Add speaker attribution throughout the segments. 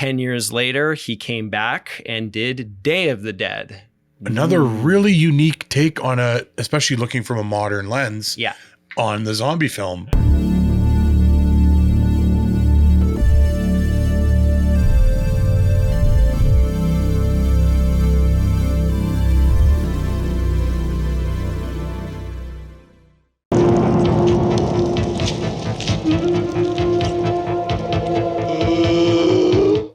Speaker 1: 10 years later, he came back and did Day of the Dead.
Speaker 2: Another really unique take on especially looking from a modern lens on the zombie film.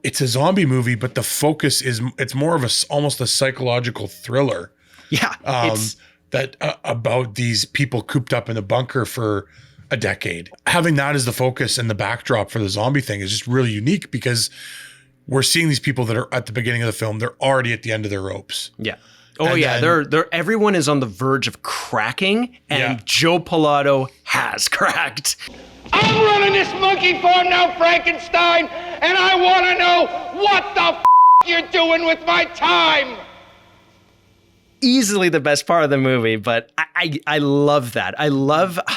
Speaker 2: It's a zombie movie, but the focus it's more of almost a psychological thriller.
Speaker 1: Yeah.
Speaker 2: About these people cooped up in a bunker for a decade. Having that as the focus and the backdrop for the zombie thing is just really unique because we're seeing these people that are at the beginning of the film. They're already at the end of their ropes.
Speaker 1: Yeah. Oh, and yeah. They're everyone is on the verge of cracking, and Joe Pilato has cracked.
Speaker 3: I'm running this monkey farm now, Frankenstein, and I want to know what the you're doing with my time.
Speaker 1: Easily the best part of the movie, but I love that.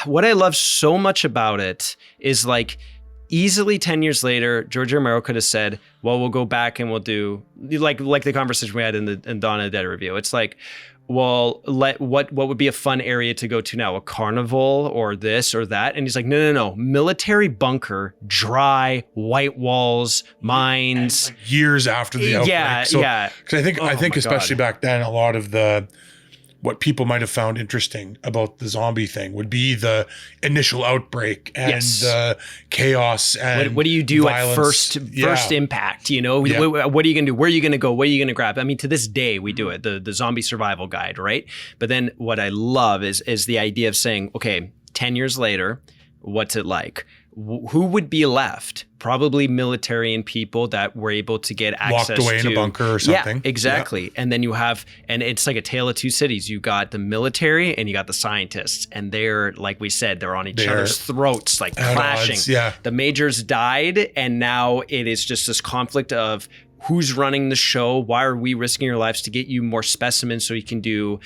Speaker 1: What I love so much about it is like easily 10 years later, George Romero could have said, well, we'll go back and we'll do like the conversation we had in Dawn of the Dead review. It's like, well, what would be a fun area to go to now? A carnival or this or that? And he's like, no. Military bunker, dry, white walls, mines.
Speaker 2: Like years after the outbreak.
Speaker 1: Yeah.
Speaker 2: Because I think especially back then, a lot of what people might have found interesting about the zombie thing would be the initial outbreak and the chaos and
Speaker 1: what do you do
Speaker 2: violence.
Speaker 1: At first impact? You know, what are you gonna do? Where are you gonna go? What are you gonna grab? I mean, to this day we do it, the zombie survival guide, right? But then what I love is the idea of saying, okay, 10 years later, what's it like? Who would be left? Probably military and people that were able to get access
Speaker 2: locked away in a bunker or something.
Speaker 1: Yeah, exactly. Yeah. And then you have, and it's like a tale of two cities. You got the military and you got the scientists, and they're, like we said, they're on each other's throats, like clashing.
Speaker 2: Odds, yeah.
Speaker 1: The majors died, and now it is just this conflict of who's running the show? Why are we risking your lives to get you more specimens so you can do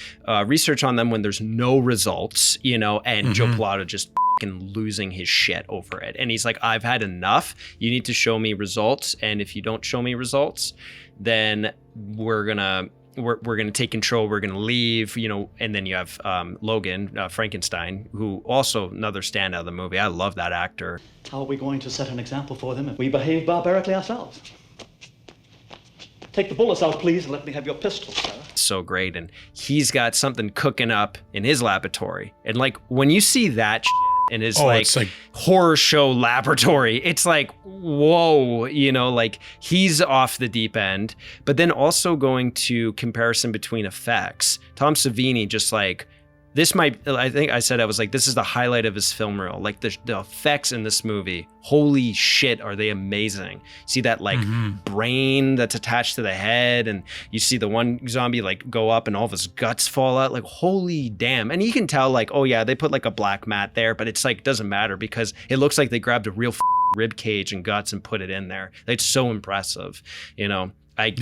Speaker 1: research on them when there's no results, you know? And Joe Pilato just losing his shit over it. And he's like, I've had enough. You need to show me results. And if you don't show me results, then we're gonna take control. We're gonna leave, you know. And then you have Logan Frankenstein, who also another standout of the movie. I love that actor.
Speaker 4: How are we going to set an example for them if we behave barbarically ourselves? Take the bullets out, please, and let me have your pistol, sir.
Speaker 1: So great. And he's got something cooking up in his laboratory. And like when you see that in his like horror show laboratory, it's like, whoa, you know, like he's off the deep end. But then also going to comparison between effects, Tom Savini just like, this might, I think I said, I was like, this is the highlight of his film reel. Like the effects in this movie, holy shit, are they amazing. See that like brain that's attached to the head, and you see the one zombie like go up and all of his guts fall out, like holy damn. And you can tell like, oh yeah, they put like a black mat there, but it's like, doesn't matter because it looks like they grabbed a real rib cage and guts and put it in there. It's so impressive, you know. I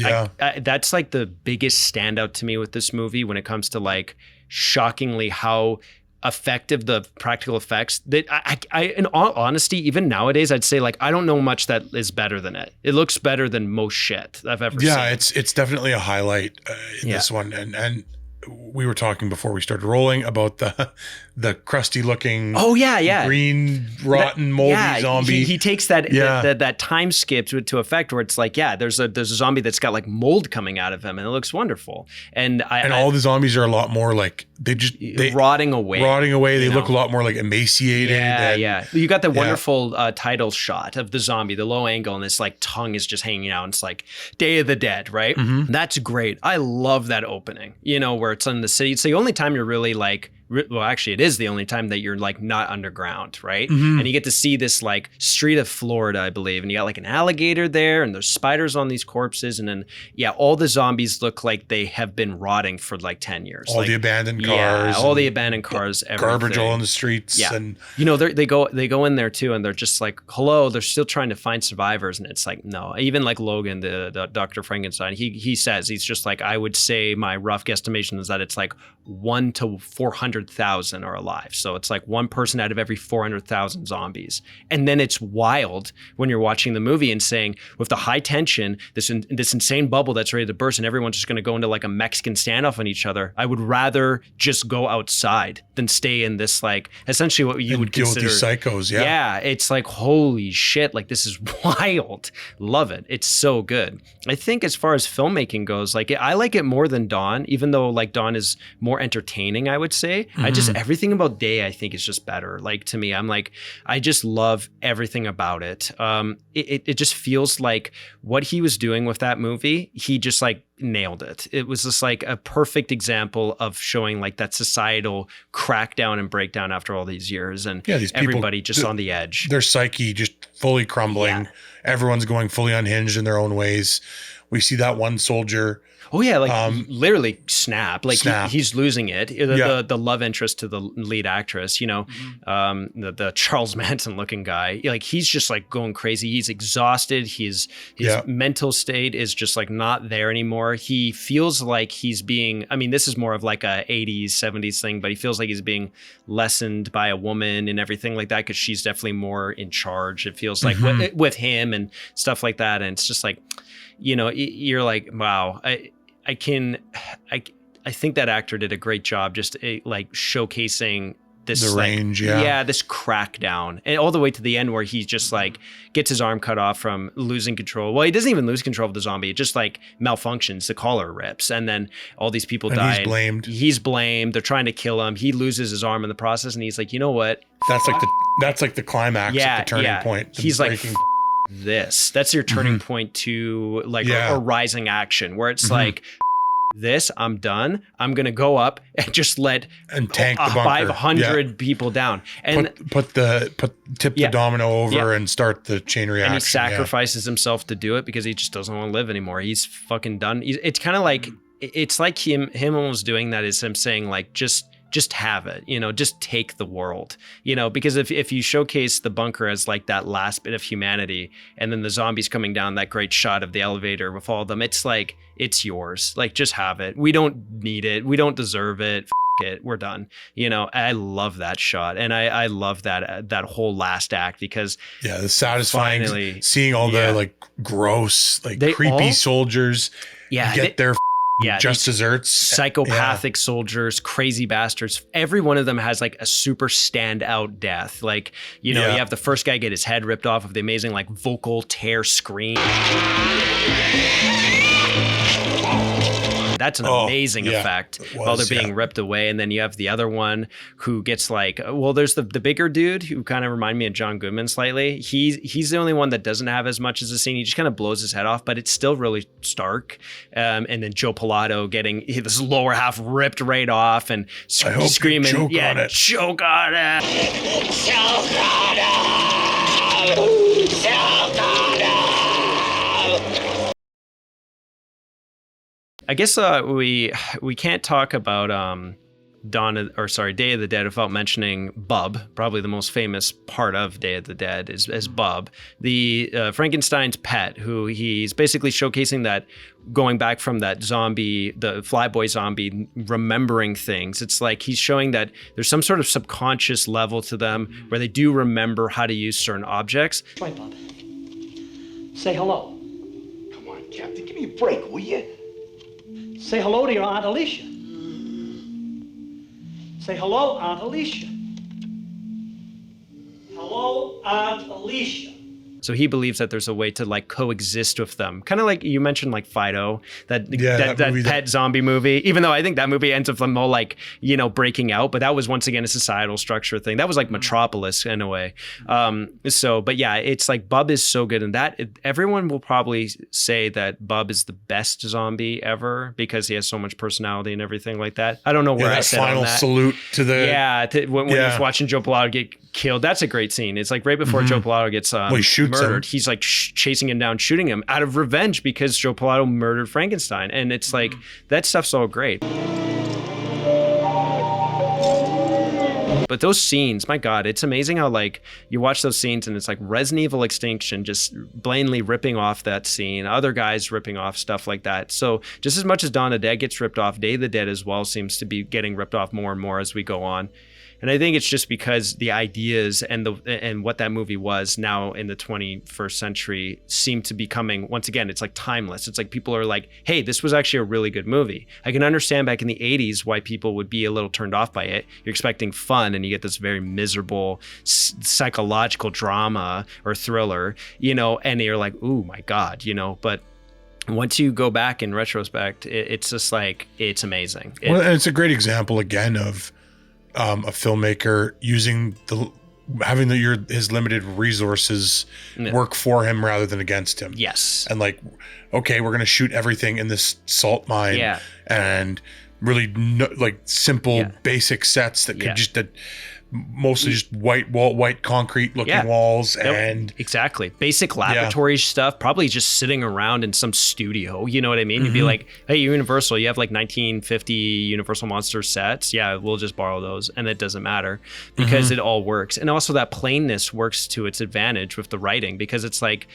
Speaker 1: that's like the biggest standout to me with this movie when it comes to like shockingly how effective the practical effects that I in all honesty, even nowadays, I'd say like I don't know much that is better than it. It looks better than most shit I've ever seen.
Speaker 2: Yeah, it's definitely a highlight in this one, and we were talking before we started rolling about the crusty looking green rotten moldy zombie.
Speaker 1: He takes that time skip to effect where it's like there's a zombie that's got like mold coming out of him and it looks wonderful, and
Speaker 2: all the zombies are a lot more like they
Speaker 1: rotting away.
Speaker 2: They look a lot more like emaciated.
Speaker 1: You got the wonderful title shot of the zombie, the low angle, and this like tongue is just hanging out, and it's like Day of the Dead, right? That's great. I love that opening, you know, where it's in the city. It's the only time you're really like, well, actually it is the only time that you're like not underground, right? And you get to see this like street of Florida, I believe, and you got like an alligator there, and there's spiders on these corpses, and then all the zombies look like they have been rotting for like 10 years.
Speaker 2: All the abandoned cars.
Speaker 1: All the abandoned cars, everything.
Speaker 2: Garbage all in the streets.
Speaker 1: And you know, they go in there too, and they're just like, hello, they're still trying to find survivors, and it's like, no. Even like Logan, the Dr. Frankenstein, he says, he's just like, I would say my rough guesstimation is that it's like 1 to 400 400,000 are alive. So it's like one person out of every 400,000 zombies. And then it's wild when you're watching the movie and saying, with the high tension, this insane bubble that's ready to burst and everyone's just going to go into like a Mexican standoff on each other, I would rather just go outside than stay in this, like, essentially what you would consider
Speaker 2: these psychos.
Speaker 1: Yeah, it's like, holy shit, like this is wild. Love it. It's so good. I think as far as filmmaking goes, like I like it more than Dawn, even though like Dawn is more entertaining, I would say. I just, everything about Day I think is just better. Like to me, I'm like, I just love everything about it. It just feels like what he was doing with that movie, he just like nailed it. It was just like a perfect example of showing like that societal crackdown and breakdown after all these years, and
Speaker 2: these people,
Speaker 1: everybody just on the edge.
Speaker 2: Their psyche just fully crumbling. Yeah. Everyone's going fully unhinged in their own ways. We see that one soldier.
Speaker 1: Oh yeah, like literally snap. Like he's losing it. The love interest to the lead actress, you know, the Charles Manson looking guy. Like he's just like going crazy. He's exhausted. His mental state is just like not there anymore. He feels like he's being, I mean, this is more of like a 80s, 70s thing, but he feels like he's being lessened by a woman and everything like that, because she's definitely more in charge. It feels like with him and stuff like that. And it's just like, you know, you're like, wow, I think that actor did a great job just like showcasing this
Speaker 2: the range,
Speaker 1: this crackdown, and all the way to the end where he just like gets his arm cut off from losing control. Well, he doesn't even lose control of the zombie. It just like malfunctions. The collar rips, and then all these people die. He's blamed. They're trying to kill him. He loses his arm in the process, and he's like, you know what?
Speaker 2: That's like the climax, the turning point.
Speaker 1: He's breaking. Like, that's your turning point to like a rising action, where it's like, this, I'm done. I'm gonna go up and just tank the bunker. 500 people down, and
Speaker 2: tip the domino over and start the chain reaction.
Speaker 1: And he sacrifices himself to do it because he just doesn't want to live anymore. He's fucking done. It's kind of like, it's like him almost doing that is him saying like, just have it, you know, just take the world, you know, because if you showcase the bunker as like that last bit of humanity, and then the zombies coming down, that great shot of the elevator with all of them, it's like, it's yours. Like, just have it. We don't need it. We don't deserve it. It. We're done. You know, I love that shot. And I love that whole last act, because
Speaker 2: the satisfying seeing all the like gross, like creepy soldiers get their just desserts,
Speaker 1: psychopathic soldiers, crazy bastards. Every one of them has like a super standout death. Like, you know, you have the first guy get his head ripped off of the amazing like vocal tear scream. That's an amazing effect while they're being ripped away. And then you have the other one who gets like, well, there's the bigger dude who kind of remind me of John Goodman slightly. He's the only one that doesn't have as much as a scene. He just kind of blows his head off, but it's still really stark. And then Joe Pilato getting this lower half ripped right off and screaming, choke on it. Choke on it. Choke on it. Choke on it. I guess we can't talk about Day of the Dead without mentioning Bub. Probably the most famous part of Day of the Dead is Bub, the Frankenstein's pet, who he's basically showcasing that going back from that zombie, the flyboy zombie, remembering things. It's like he's showing that there's some sort of subconscious level to them where they do remember how to use certain objects.
Speaker 4: Right, Bub. Say hello.
Speaker 3: Come on, Captain, give me a break, will you?
Speaker 4: Say hello to your Aunt Alicia. Say hello, Aunt Alicia. Hello, Aunt Alicia.
Speaker 1: So he believes that there's a way to like coexist with them. Kind of like you mentioned, like Fido, that pet zombie movie, even though I think that movie ends up them all like, you know, breaking out, but that was once again a societal structure thing. That was like Metropolis in a way. But yeah, it's like Bub is so good in that. Everyone will probably say that Bub is the best zombie ever because he has so much personality and everything like that. I don't know where I said
Speaker 2: final
Speaker 1: on that.
Speaker 2: Salute to the
Speaker 1: when he's watching Joe Pilato get killed. That's a great scene. It's like right before Joe Pilato gets he shoots murdered. He's like chasing him down, shooting him out of revenge because Joe Pilato murdered Frankenstein. And it's like, that stuff's all great. But those scenes, my God, it's amazing how like you watch those scenes and it's like Resident Evil Extinction just blatantly ripping off that scene, other guys ripping off stuff like that. So just as much as Dawn of the Dead gets ripped off, Day of the Dead as well seems to be getting ripped off more and more as we go on. And I think it's just because the ideas and what that movie was now in the 21st century seem to be coming, once again, it's like timeless. It's like people are like, hey, this was actually a really good movie. I can understand back in the 80s why people would be a little turned off by it. You're expecting fun and you get this very miserable psychological drama or thriller, you know, and you're like, ooh, my God, you know, but once you go back in retrospect, it's just like, it's amazing.
Speaker 2: Well, and it's a great example again of a filmmaker using his limited resources work for him rather than against him.
Speaker 1: Yes.
Speaker 2: And like, okay, we're going to shoot everything in this salt mine and really simple basic sets that could just mostly just white concrete looking walls and
Speaker 1: exactly basic laboratory stuff, probably just sitting around in some studio, you know what I mean? You'd be like, hey, Universal, you have like 1950 Universal Monster sets, we'll just borrow those, and it doesn't matter because it all works. And also that plainness works to its advantage with the writing, because it's like,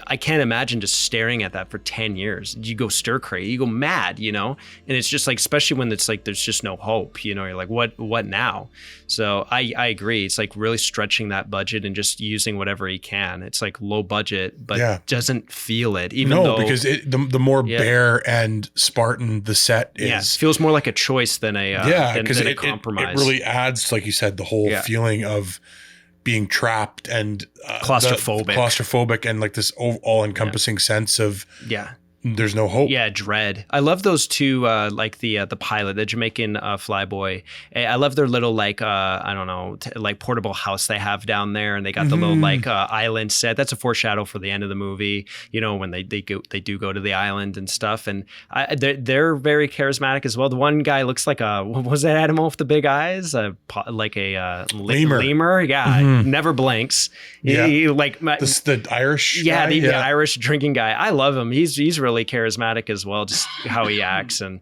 Speaker 1: I can't imagine just staring at that for 10 years. You go stir crazy, you go mad, you know? And it's just like, especially when it's like, there's just no hope, you know, you're like, what now? So I agree. It's like really stretching that budget and just using whatever he can. It's like low budget, but doesn't feel it. Even though,
Speaker 2: because the more bare and Spartan the set is.
Speaker 1: It feels more like a choice than a compromise.
Speaker 2: It really adds, like you said, the whole feeling of being trapped and claustrophobic and like this all-encompassing sense of there's no hope.
Speaker 1: Yeah, dread. I love those two, like the pilot, the Jamaican flyboy. I love their little like I don't know, like portable house they have down there, and they got the little like island set. That's a foreshadow for the end of the movie. You know, when they do go to the island and stuff, and they're very charismatic as well. The one guy looks like what was that animal with the big eyes? Like a lemur. Lemur. Yeah, never blinks. He, like
Speaker 2: the Irish.
Speaker 1: Yeah, the Irish drinking guy. I love him. He's really charismatic as well, just how he acts, and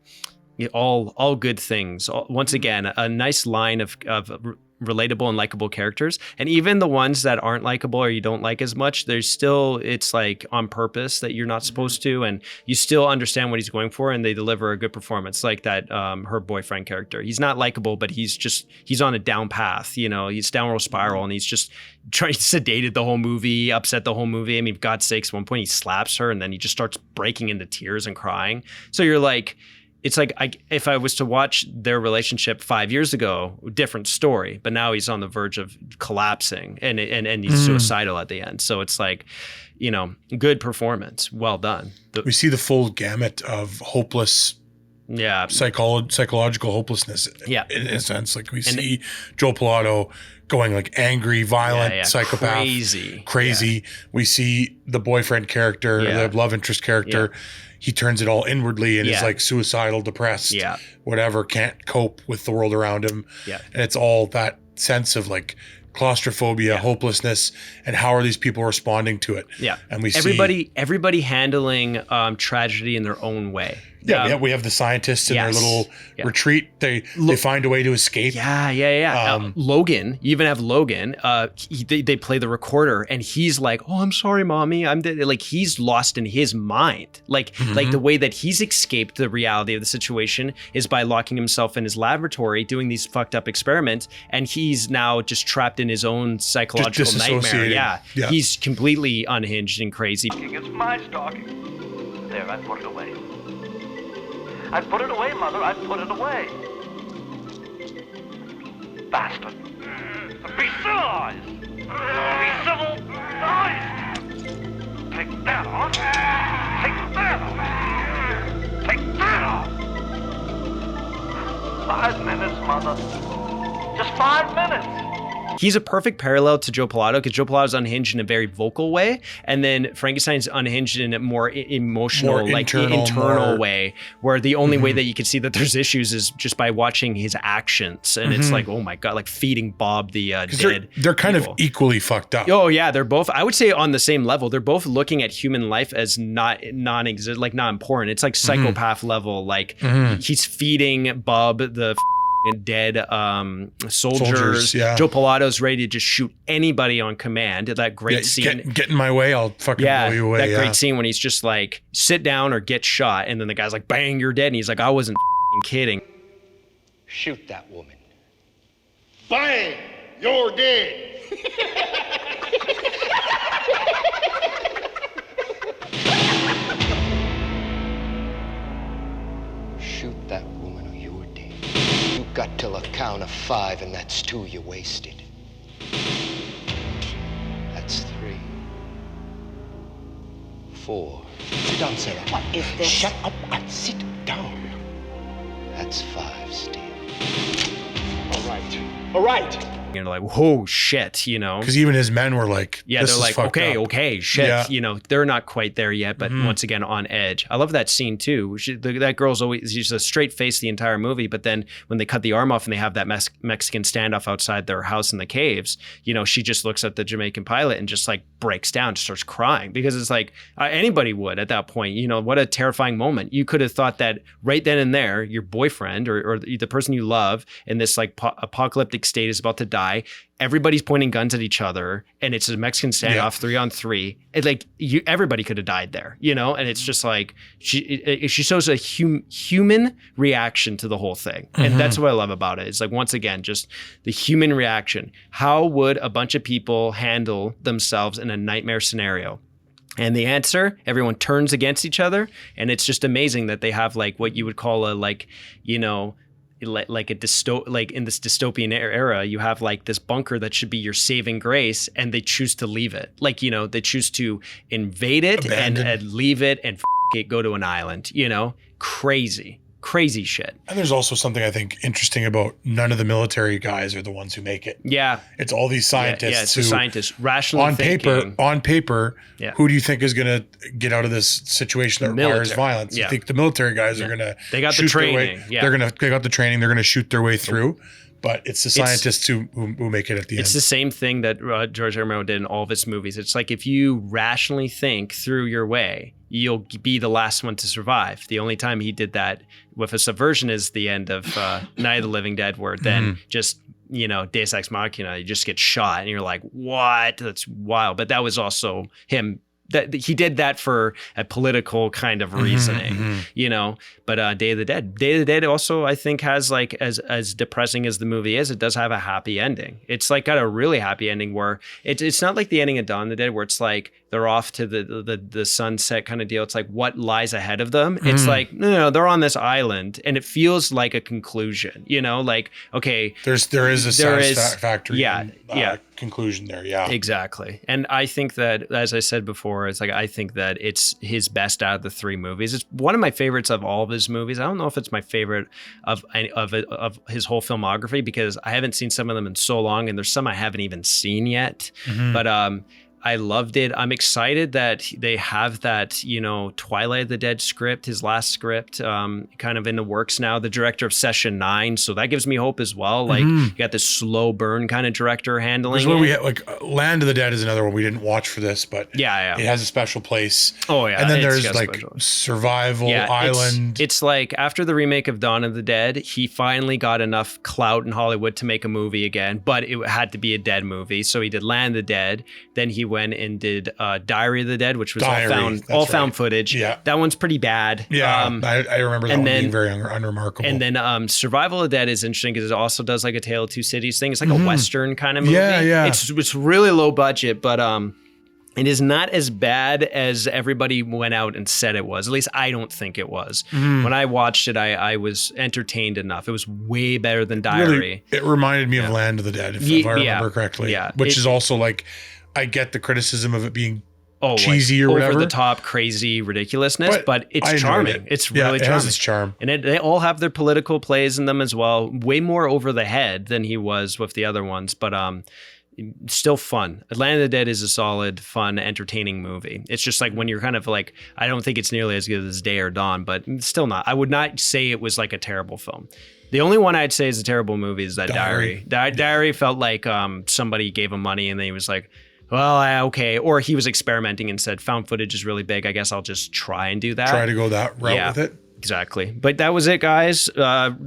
Speaker 1: all good things. Once again, a nice line of relatable and likable characters, and even the ones that aren't likable or you don't like as much, there's still, it's like on purpose that you're not supposed to, and you still understand what he's going for, and they deliver a good performance. Like that her boyfriend character, he's not likable, but he's on a down path, you know, he's downward spiral, and he's just trying to sedate the whole movie, upset the whole movie. I mean, for God's sakes, at one point he slaps her and then he just starts breaking into tears and crying. So you're like, it's like, if I was to watch their relationship 5 years ago, different story, but now he's on the verge of collapsing and he's suicidal at the end. So it's like, you know, good performance. Well done.
Speaker 2: We see the full gamut of hopeless, psychological hopelessness. Yeah. In a sense, like we see Joel Pilato going like angry, violent, psychopath, crazy. Yeah. We see the boyfriend character, the love interest character. Yeah. He turns it all inwardly and is like suicidal, depressed, whatever, can't cope with the world around him. Yeah. And it's all that sense of like claustrophobia, hopelessness, and how are these people responding to it? Yeah. And we see
Speaker 1: everybody handling tragedy in their own way.
Speaker 2: Yeah, we have the scientists in their little retreat. They find a way to escape.
Speaker 1: Logan, you even have Logan. They play the recorder, and he's like, "Oh, I'm sorry, mommy." Like he's lost in his mind. Like the way that he's escaped the reality of the situation is by locking himself in his laboratory, doing these fucked up experiments, and he's now just trapped in his own psychological nightmare. Yeah, he's completely unhinged and crazy.
Speaker 5: It's my stocking. There, I put it away. I put it away, Mother. I put it away. Bastard. Be civilized. Be civilized. Take that off. Take that off. Take that off. 5 minutes, Mother. Just 5 minutes.
Speaker 1: He's a perfect parallel to Joe Pilato, because Joe Pilato's unhinged in a very vocal way, and then Frankenstein's unhinged in a more emotional, more internal way, where the only way that you can see that there's issues is just by watching his actions, and it's like, oh my God, like feeding Bob the dead.
Speaker 2: They're kind of equally fucked up.
Speaker 1: Oh yeah, they're both, I would say, on the same level. They're both looking at human life as not important. It's like psychopath level. Like he's feeding Bob the dead soldiers.
Speaker 2: Yeah.
Speaker 1: Joe Pilato's ready to just shoot anybody on command. That great scene.
Speaker 2: Get in my way, I'll fucking blow you away.
Speaker 1: That great scene when he's just like, sit down or get shot. And then the guy's like, bang, you're dead. And he's like, I wasn't kidding.
Speaker 3: Shoot that woman. Bang! You're dead. Shoot that woman or you're dead. You got till a count of 5, and that's 2 you wasted. That's 3. 4. Sit down, Sarah.
Speaker 6: What is this?
Speaker 3: Shut up and sit down. That's 5 still. All right. All right.
Speaker 1: And you're like, whoa, shit, you know?
Speaker 2: Because even his men were like,
Speaker 1: yeah,
Speaker 2: this
Speaker 1: they're
Speaker 2: is
Speaker 1: like,
Speaker 2: fucked
Speaker 1: okay,
Speaker 2: up.
Speaker 1: okay, shit.
Speaker 2: Yeah.
Speaker 1: You know, they're not quite there yet, but once again, on edge. I love that scene too. That girl's always, she's a straight face the entire movie, but then when they cut the arm off and they have that Mexican standoff outside their house in the caves, you know, she just looks at the Jamaican pilot and just like breaks down, just starts crying, because it's like anybody would at that point. You know, what a terrifying moment. You could have thought that right then and there, your boyfriend or the person you love in this like apocalyptic state is about to die. Everybody's pointing guns at each other, and it's a Mexican standoff, 3-on-3. Everybody could have died there, you know. And it's just like she shows a human reaction to the whole thing, and that's what I love about it. It's like, once again, just the human reaction. How would a bunch of people handle themselves in a nightmare scenario? And the answer, everyone turns against each other, and it's just amazing that they have like what you would call a like, you know, like in this dystopian era, you have like this bunker that should be your saving grace, and they choose to leave it. Like, you know, they choose to invade it and leave it and it, go to an island, you know, crazy shit.
Speaker 2: And there's also something I think interesting about none of the military guys are the ones who make it.
Speaker 1: Yeah.
Speaker 2: It's all these scientists.
Speaker 1: Yeah, it's
Speaker 2: who,
Speaker 1: the scientists rationally thinking.
Speaker 2: On paper, who do you think is going to get out of this situation that requires violence? You think the military guys are going to
Speaker 1: They got the training.
Speaker 2: They got the training. They're going to shoot their way through. But it's the scientists who make it at the end.
Speaker 1: It's the same thing that George Romero did in all of his movies. It's like, if you rationally think through your way, you'll be the last one to survive. The only time he did that with a subversion is the end of Night of the Living Dead, where then just, you know, Deus Ex Machina, you just get shot and you're like, what? That's wild. But that was also him. That he did that for a political kind of reasoning, you know. But Day of the Dead also, I think, has like, as depressing as the movie is, it does have a happy ending. It's like got a really happy ending where it's not like the ending of Dawn of the Dead where it's like they're off to the sunset kind of deal. It's like what lies ahead of them. It's like no, they're on this island, and it feels like a conclusion. You know, like, okay,
Speaker 2: there is a satisfactory conclusion there. Yeah,
Speaker 1: exactly. And I think that, as I said before, it's like, I think that it's his best out of the 3 movies. It's one of my favorites of all of his movies. I don't know if it's my favorite of his whole filmography, because I haven't seen some of them in so long, and there's some I haven't even seen yet. But I loved it. I'm excited that they have that, you know, Twilight of the Dead script, his last script, kind of in the works now. The director of Session 9, so that gives me hope as well. Like, you got this slow burn kind of director handling it.
Speaker 2: We had, like, Land of the Dead is another one we didn't watch for this, but it has a special place.
Speaker 1: Oh yeah,
Speaker 2: and then there's like Survival Island.
Speaker 1: It's like after the remake of Dawn of the Dead, he finally got enough clout in Hollywood to make a movie again, but it had to be a dead movie. So he did Land of the Dead. Then he went and did Diary of the Dead, which was all found footage. Yeah, that one's pretty bad.
Speaker 2: Yeah, I remember that one being very unremarkable.
Speaker 1: And then Survival of the Dead is interesting because it also does like a Tale of Two Cities thing. It's like a Western kind of movie.
Speaker 2: Yeah.
Speaker 1: It's really low budget, but it is not as bad as everybody went out and said it was. At least I don't think it was. When I watched it, I was entertained enough. It was way better than Diary.
Speaker 2: Really, it reminded me of Land of the Dead, if I remember correctly. Yeah, which is also like, I get the criticism of it being cheesy or whatever,
Speaker 1: over the top, crazy ridiculousness, but it's charming. It's really charming. It has
Speaker 2: its charm,
Speaker 1: and they all have their political plays in them as well. Way more over the head than he was with the other ones, but still fun. Land of the Dead is a solid, fun, entertaining movie. It's just like when you're kind of like, I don't think it's nearly as good as Day or Dawn, but still not. I would not say it was like a terrible film. The only one I'd say is a terrible movie is that Diary. Diary felt like somebody gave him money and then he was like, well, okay. Or he was experimenting and said, found footage is really big. I guess I'll just try and do that.
Speaker 2: Try to go that route with it.
Speaker 1: Exactly. But that was it, guys.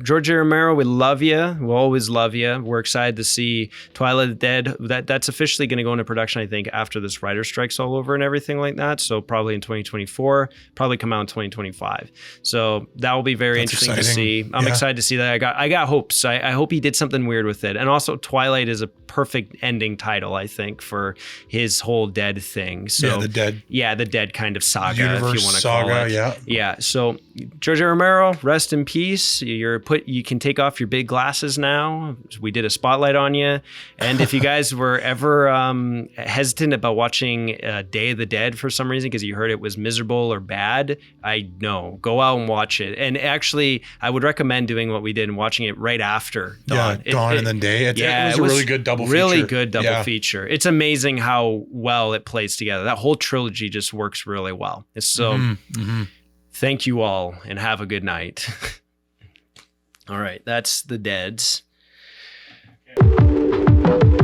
Speaker 1: George A. Romero, we love you. We'll always love you. We're excited to see Twilight of the Dead. That's officially going to go into production, I think, after this writer strike's all over and everything like that. So probably in 2024, probably come out in 2025. So that will be very interesting to see. I'm excited to see that. I got hopes. I hope he did something weird with it. And also Twilight is a perfect ending title, I think, for his whole Dead thing. So the Dead kind of saga, universe, if you want to call it. Yeah. So George A. Romero, rest in peace. You can take off your big glasses now. We did a spotlight on you. And if you guys were ever hesitant about watching Day of the Dead for some reason because you heard it was miserable or bad, I know. Go out and watch it. And actually, I would recommend doing what we did and watching it right after Dawn.
Speaker 2: Yeah, Dawn and then Day. It was a really good double feature.
Speaker 1: Really good double feature. It's amazing how well it plays together. That whole trilogy just works really well. So thank you all and have a good night. All right, that's the Deads. Okay.